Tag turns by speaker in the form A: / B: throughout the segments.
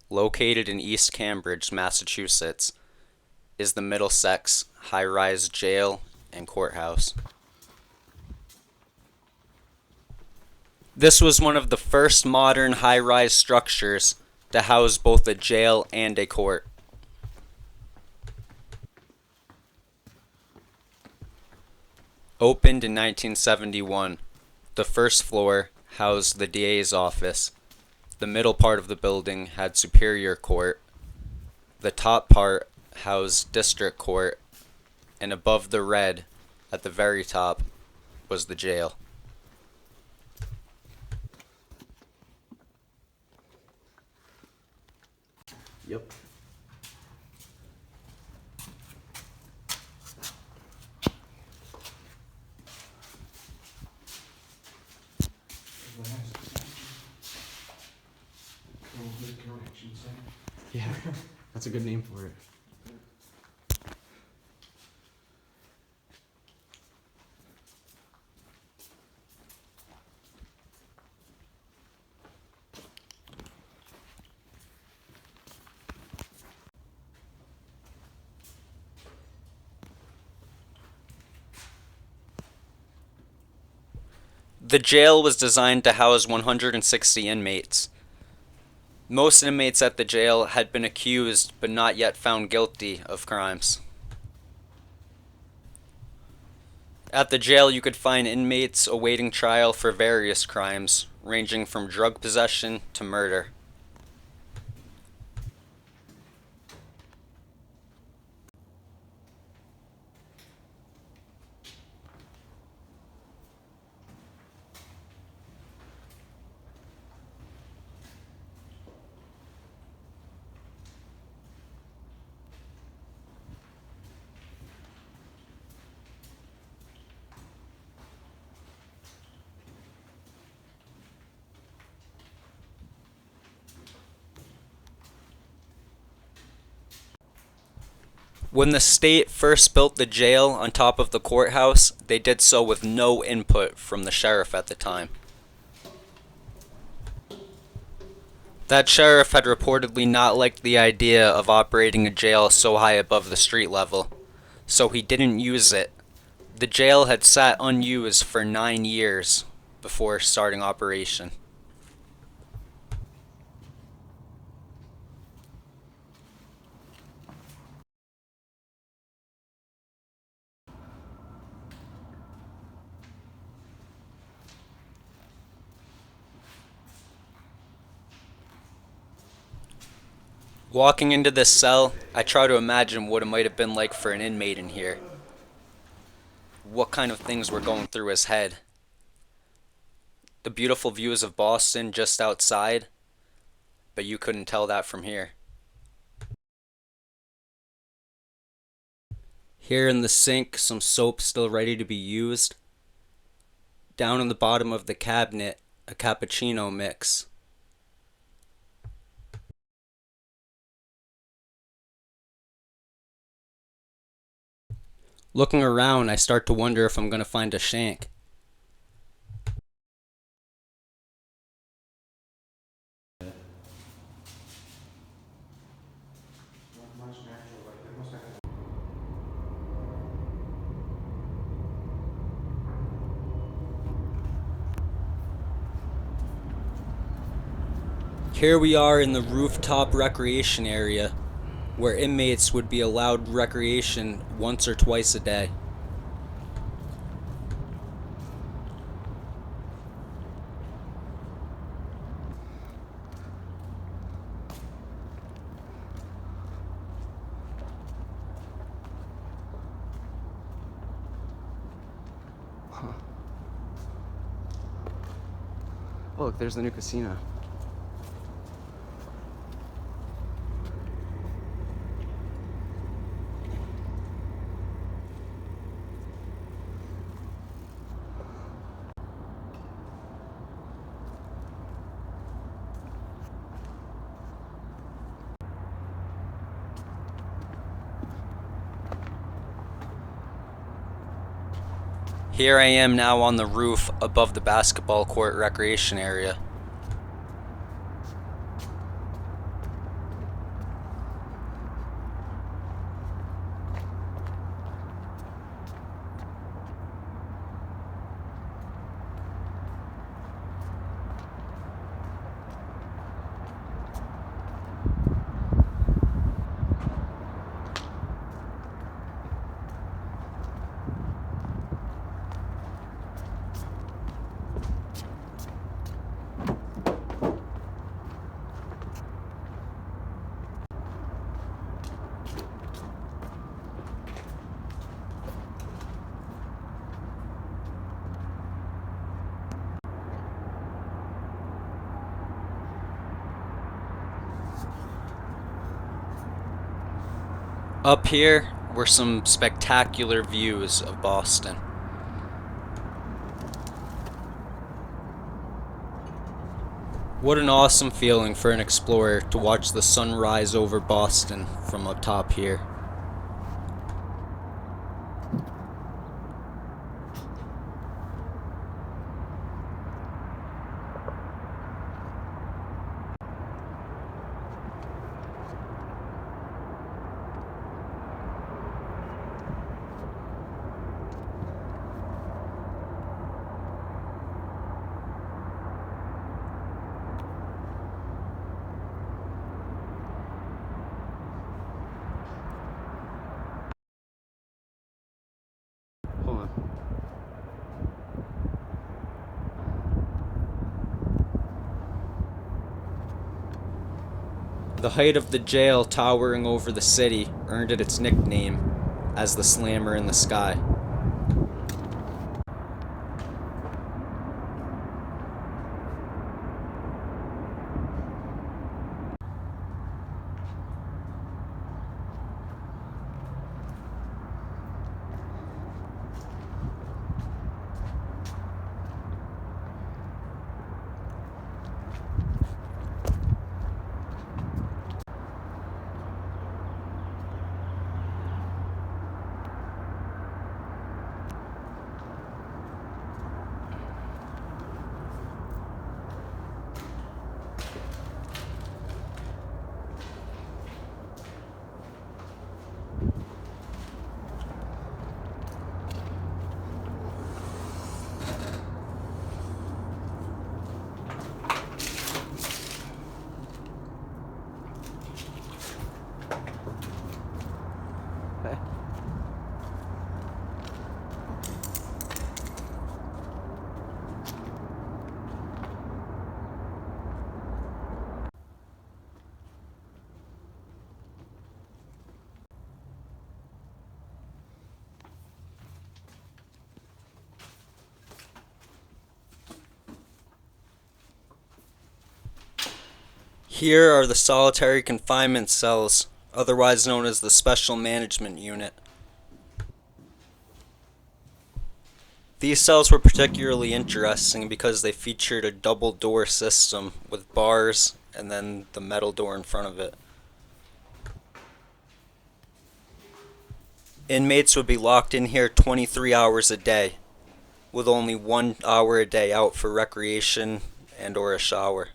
A: located in East Cambridge, Massachusetts, is the Middlesex high-rise jail and courthouse. This was one of the first modern high-rise structures to house both a jail and a court. Opened in 1971, the first floor housed the DA's office. The middle part of the building had Superior Court. The top part housed District Court, and above the red, at the very top, was the jail.
B: Yep. Yeah, that's a good name for it.
A: The jail was designed to house 160 inmates. Most inmates at the jail had been accused but not yet found guilty of crimes. At the jail, you could find inmates awaiting trial for various crimes, ranging from drug possession to murder. When the state first built the jail on top of the courthouse, they did so with no input from the sheriff at the time. That sheriff had reportedly not liked the idea of operating a jail so high above the street level, so he didn't use it. The jail had sat unused for 9 years before starting operation. Walking into this cell, I try to imagine what it might have been like for an inmate in here. What kind of things were going through his head. The beautiful views of Boston just outside, but you couldn't tell that from here. Here in the sink, some soap still ready to be used. Down in the bottom of the cabinet, a cappuccino mix. Looking around, I start to wonder if I'm going to find a shank. Here we are in the rooftop recreation area, where inmates would be allowed recreation once or twice a day.
B: Huh. Oh, look, there's the new casino.
A: Here I am now on the roof above the basketball court recreation area. Up here were some spectacular views of Boston. What an awesome feeling for an explorer to watch the sun rise over Boston from up top here.
B: Hold on.
A: The height of the jail towering over the city earned it its nickname as the Slammer in the Sky.
B: Hey.
A: Here are the solitary confinement cells, otherwise known as the Special Management Unit. These cells were particularly interesting because they featured a double door system with bars and then the metal door in front of it. Inmates would be locked in here 23 hours a day, with only 1 hour a day out for recreation and or a shower.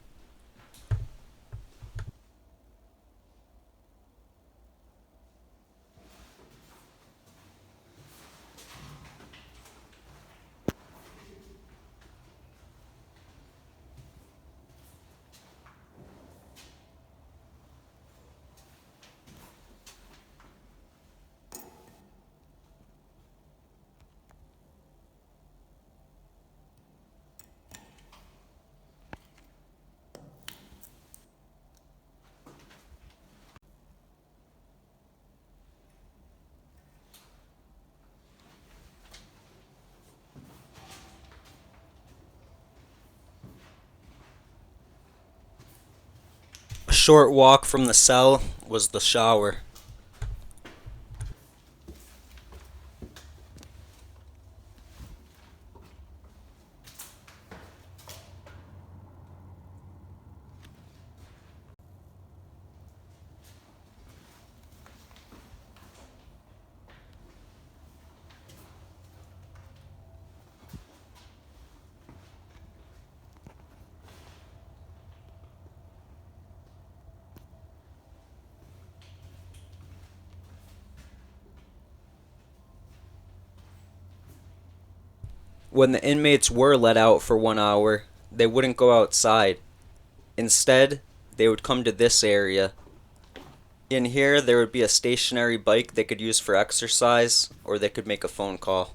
A: A short walk from the cell was the shower. When the inmates were let out for 1 hour, they wouldn't go outside. Instead, they would come to this area. In here, there would be a stationary bike they could use for exercise, or they could make a phone call.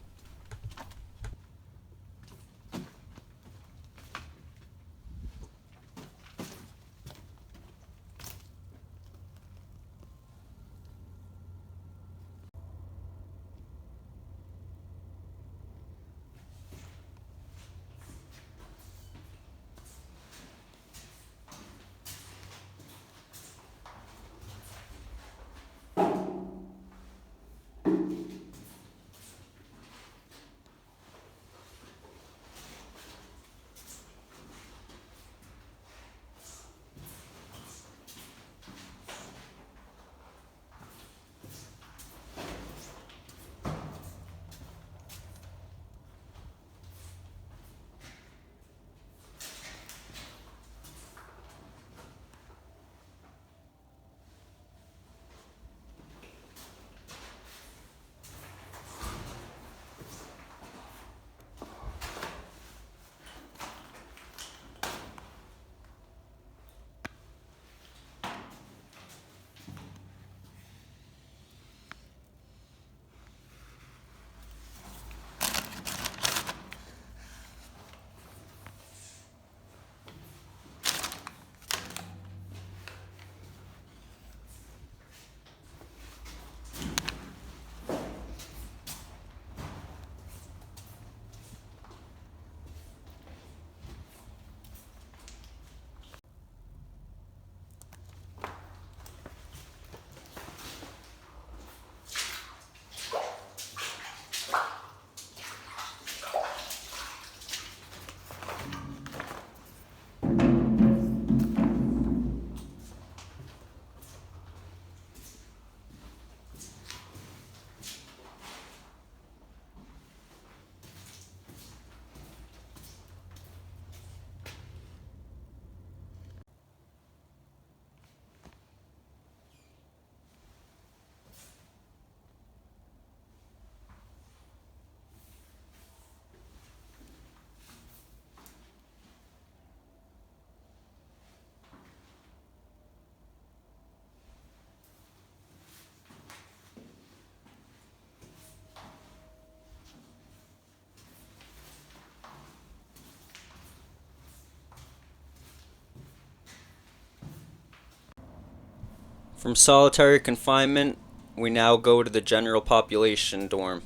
A: From solitary confinement, we now go to the general population dorm.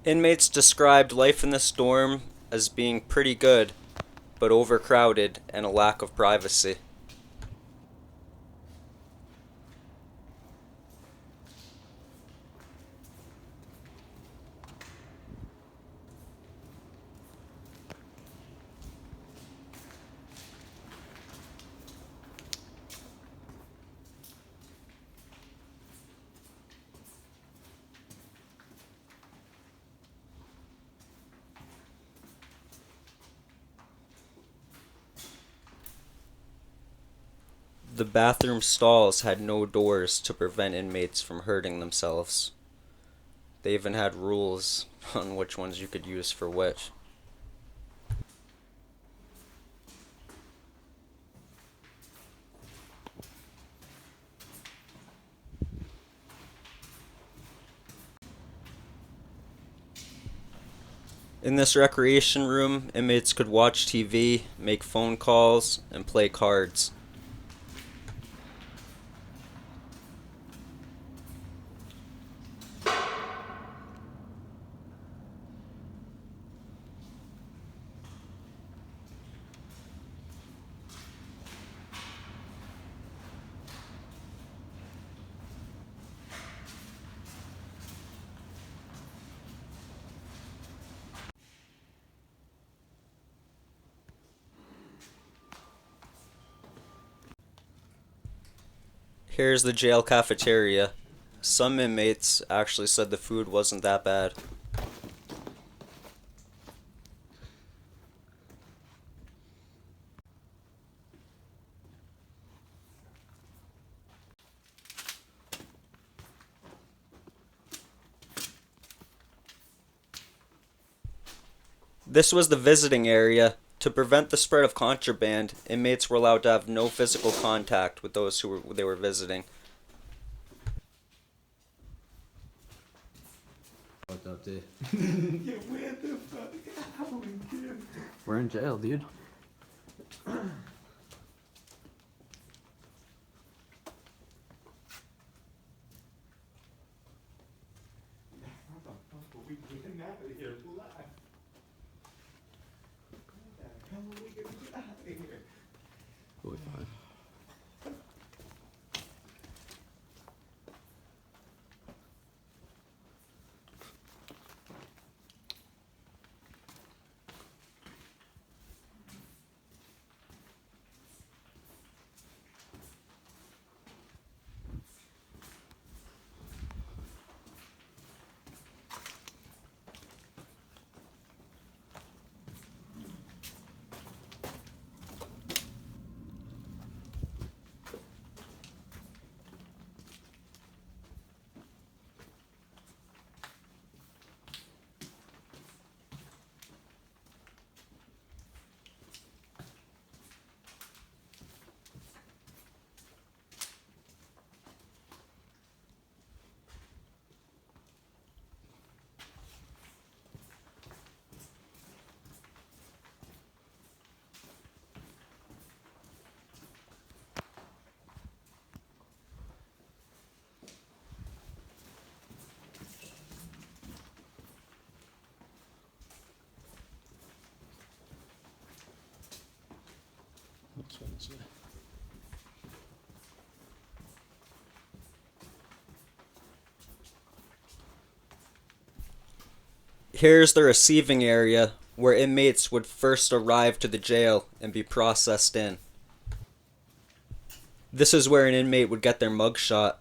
A: Inmates described life in this dorm as being pretty good, but overcrowded and a lack of privacy. The bathroom stalls had no doors to prevent inmates from hurting themselves. They even had rules on which ones you could use for which. In this recreation room, inmates could watch TV, make phone calls, and play cards. Here's the jail cafeteria. Some inmates actually said the food wasn't that bad. This was the visiting area. To prevent the spread of contraband, inmates were allowed to have no physical contact with those they were visiting.
B: Fucked up, dude. We're in jail, dude. We'll be fine. Which one's it?
A: Here's the receiving area where inmates would first arrive to the jail and be processed in. This is where an inmate would get their mugshot.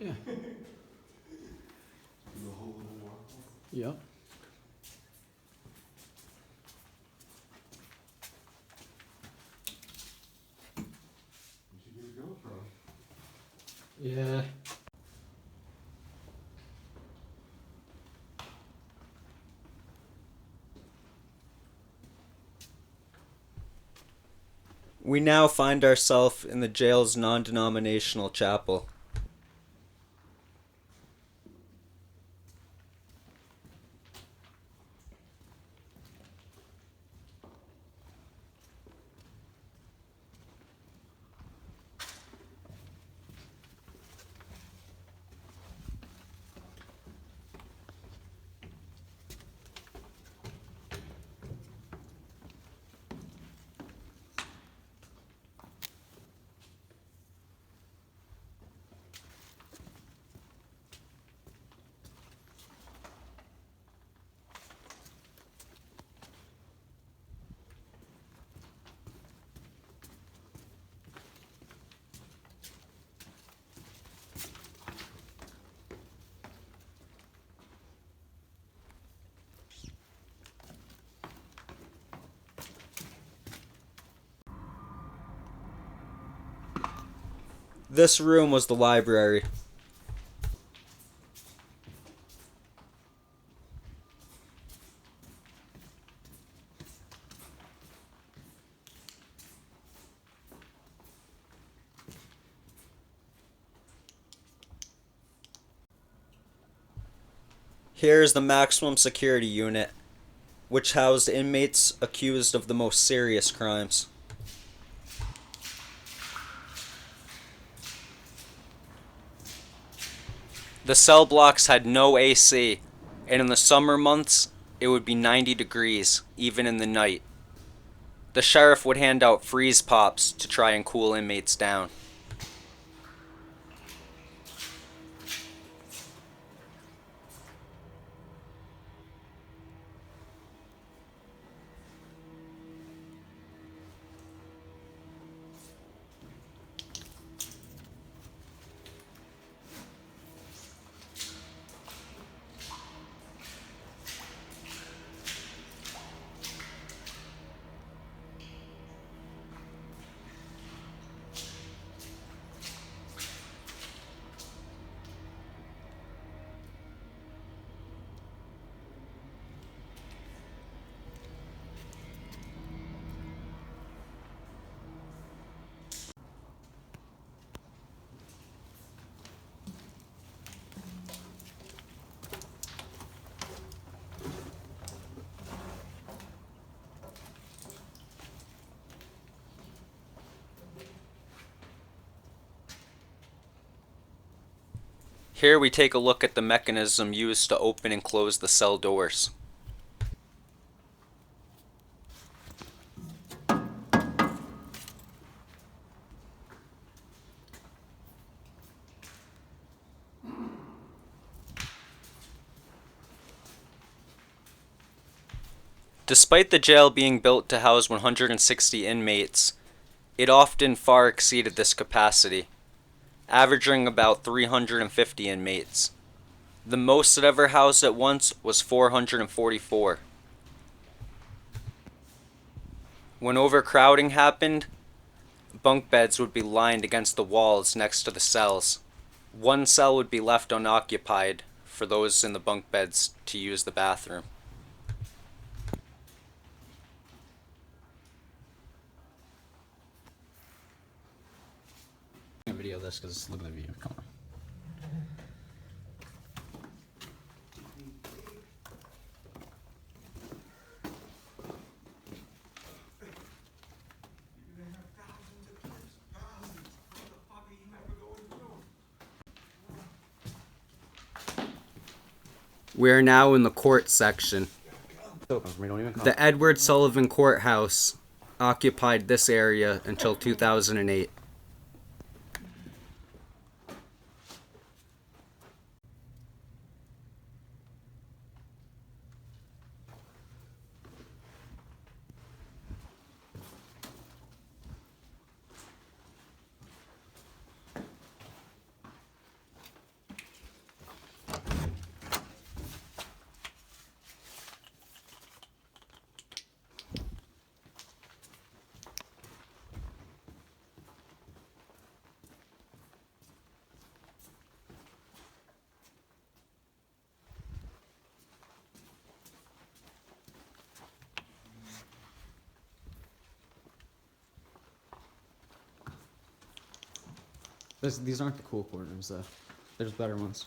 B: Yeah. Yep. Yeah.
A: We now find ourselves in the jail's non-denominational chapel. This room was the library. Here is the maximum security unit, which housed inmates accused of the most serious crimes. The cell blocks had no AC, and in the summer months, it would be 90 degrees, even in the night. The sheriff would hand out freeze pops to try and cool inmates down. Here we take a look at the mechanism used to open and close the cell doors. Despite the jail being built to house 160 inmates, it often far exceeded this capacity, averaging about 350 inmates. The most it ever housed at once was 444. When overcrowding happened, bunk beds would be lined against the walls next to the cells. One cell would be left unoccupied for those in the bunk beds to use the bathroom.
B: Video this because look at the view. Come on.
A: We are now in the court section.
B: We don't even
A: The Edward Sullivan Courthouse occupied this area until 2008.
B: These aren't the cool courtrooms, though. There's better ones.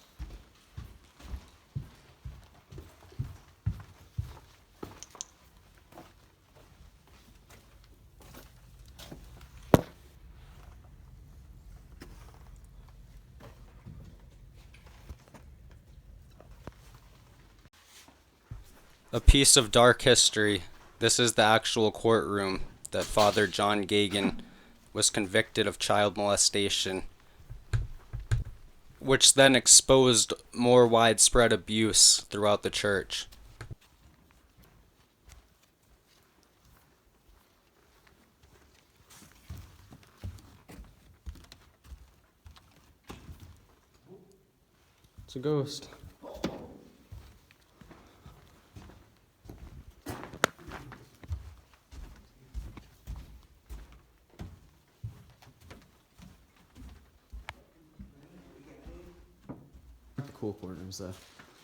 A: A piece of dark history. This is the actual courtroom that Father John Gagan was convicted of child molestation, which then exposed more widespread abuse throughout the church.
B: It's a ghost. The cool courtrooms, though.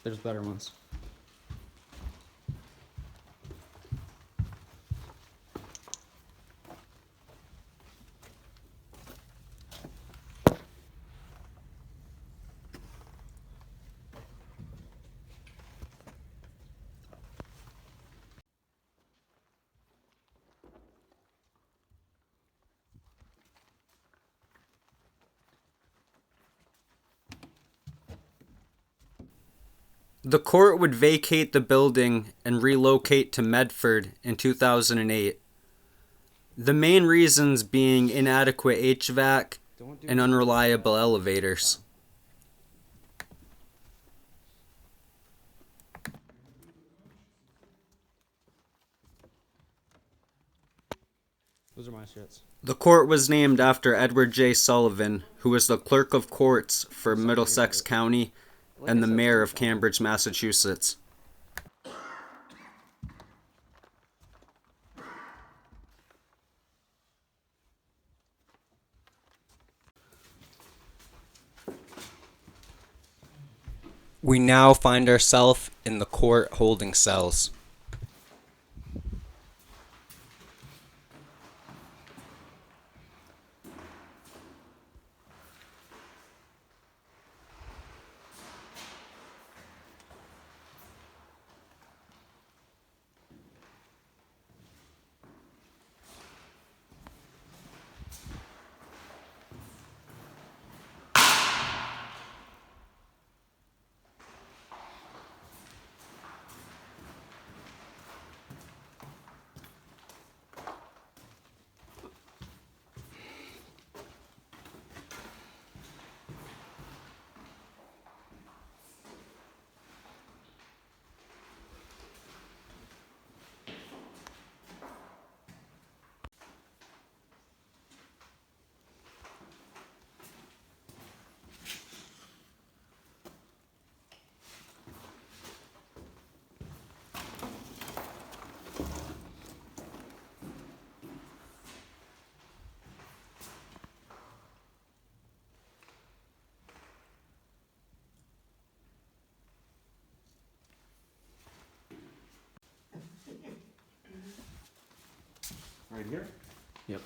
B: There's better ones.
A: The court would vacate the building and relocate to Medford in 2008. The main reasons being inadequate HVAC and unreliable elevators.
B: Those are my shits.
A: The court was named after Edward J. Sullivan, who was the clerk of courts for Middlesex County and the mayor of Cambridge, Massachusetts. We now find ourselves in the court holding cells.
B: Right here? Yep.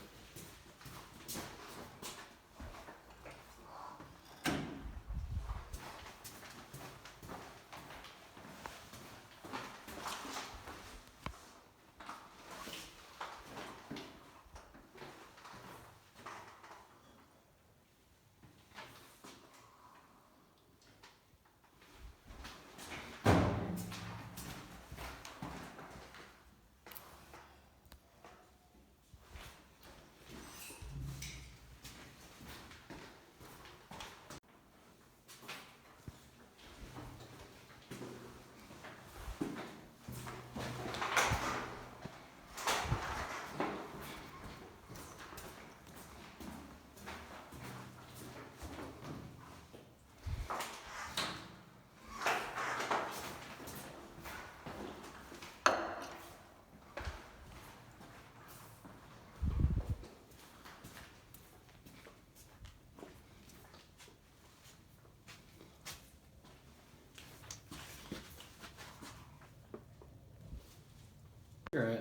B: You're right.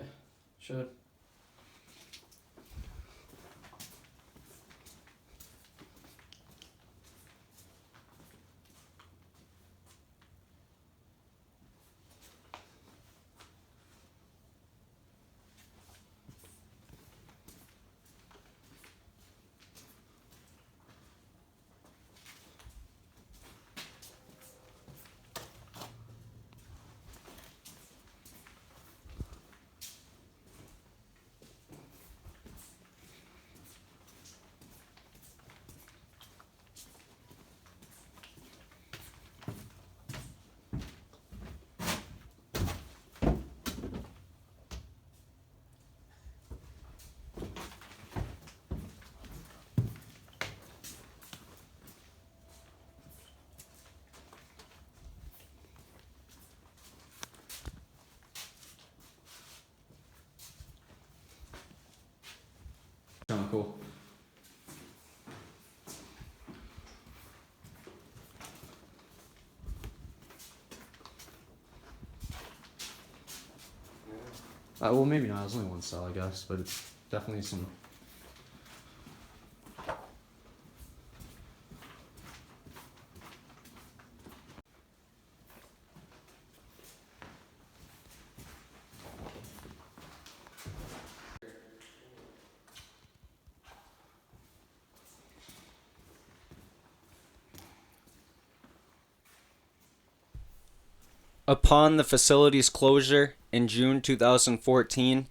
B: Should. Well, maybe not. It's only one cell, I guess, but it's definitely some.
A: Upon the facility's closure in June 2014,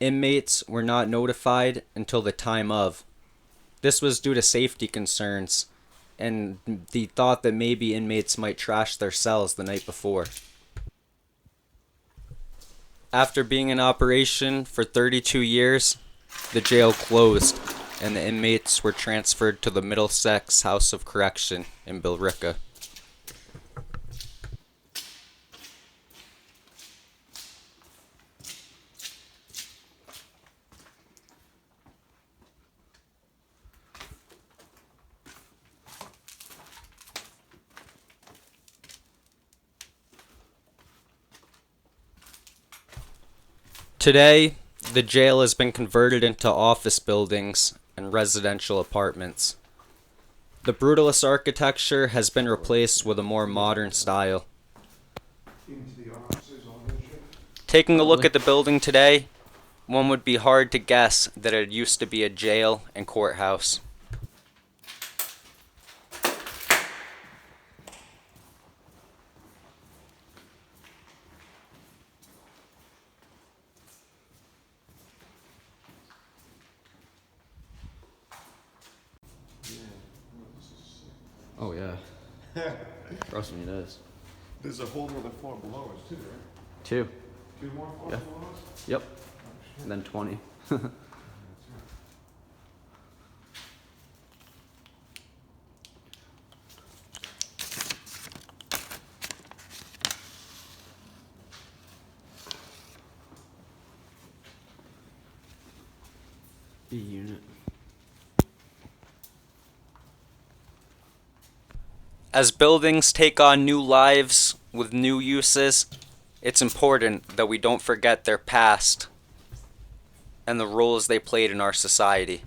A: inmates were not notified until the time of. This was due to safety concerns and the thought that maybe inmates might trash their cells the night before. After being in operation for 32 years, the jail closed and the inmates were transferred to the Middlesex House of Correction in Billerica. Today, the jail has been converted into office buildings and residential apartments. The brutalist architecture has been replaced with a more modern style. Taking a look at the building today, one would be hard to guess that it used to be a jail and courthouse.
B: Oh yeah. Trust me, it is.
C: There's a whole other floor below us too, right?
B: 2.
C: 2 more floors
B: Yeah.
C: below us?
B: Yep. And then 20. B unit.
A: As buildings take on new lives with new uses, it's important that we don't forget their past and the roles they played in our society.